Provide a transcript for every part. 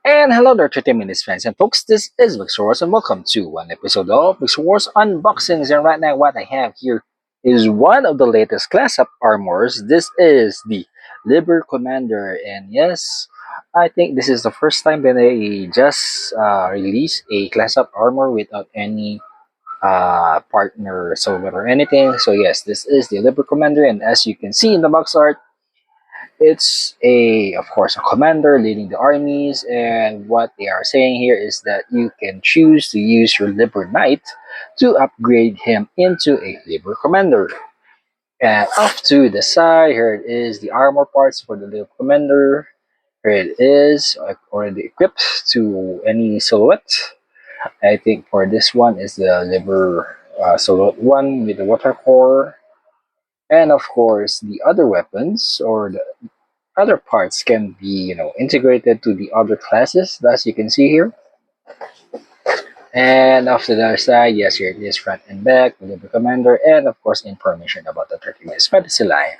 And hello there, 30 Minutes fans and folks. This is Mixerwars, and welcome to one episode of Mixerwars Unboxings. And right now, what I have here is one of the latest class up armors. This is the Liber Commander, and yes, I think this is the first time that they just released a class up armor without any partner silver or anything. So yes, this is the Liber Commander, and as you can see in the box art, it's of course, a commander leading the armies, and what they are saying here is that you can choose to use your Liber Knight to upgrade him into a Liber Commander. And off to the side, here it is the armor parts for the Liber Commander. Here it is, already equipped to any silhouette. I think for this one is the Liber silhouette 1 with the water core. And of course, the other weapons or the other parts can be integrated to the other classes, as you can see here. And off to the other side, yes, here it is, front and back with the commander, and of course information about the 30 minutes fantasy line.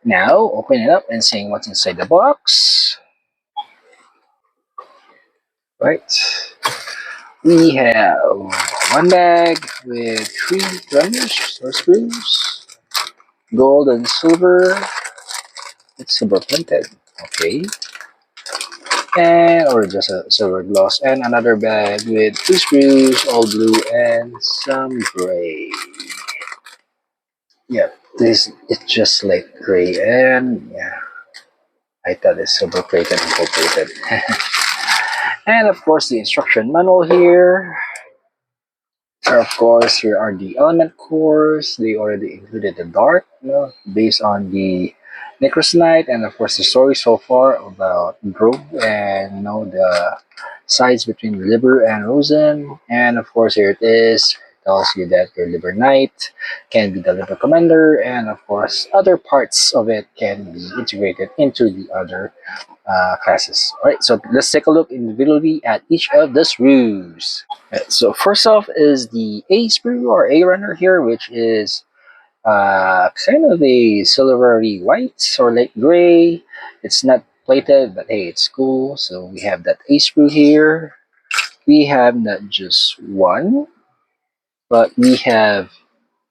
Now open it up and seeing what's inside the box. Right, we have one bag with 3 runners or screws, gold and silver. It's silver printed, okay, and or just a silver gloss, and another bag with 2 screws, all blue and some gray. Yeah, this it's just like gray, and yeah, I thought it's silver plated and gold plated. And of course the instruction manual here. Of course, here are the element cores. They already included the dark, based on the Necros Knight, and of course the story so far about Grove and the sides between Liber and Rosen. And of course here it is. Tells you that your Liber Knight can be the Liber Commander, and of course other parts of it can be integrated into the other classes. Alright, so let's take a look individually at each of the screws. So first off is the A sprue or A runner here, which is kind of a silvery white or light gray. It's not plated, but hey, it's cool. So we have that A sprue here. We have not just one, but we have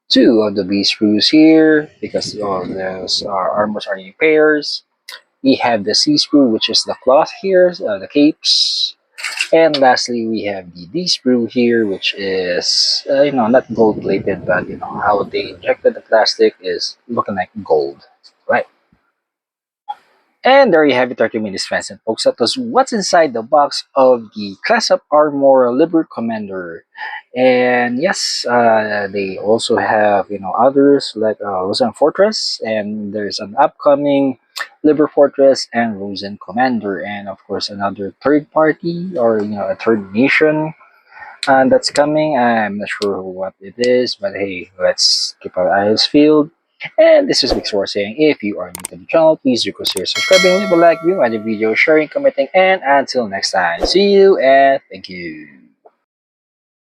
2 of the B sprues here because all of those armors are in pairs. We have the C sprue, which is the cloth here, the capes. And lastly, we have the D sprue here, which is, not gold plated, but how they injected the plastic is looking like gold, right? And there you have it, 30 minutes fans and folks. That was what's inside the box of the Class Up Armor Liber Commander. And yes, they also have others like Rosen Fortress, and there's an upcoming Liber Fortress and Rosen Commander, and of course another third party or a third nation and that's coming. I'm not sure what it is, but hey, let's keep our eyes peeled. And this is Mixerwars saying, if you are new to the channel, please do consider subscribing, leave a like, view my video, sharing, commenting, and until next time, see you and thank you.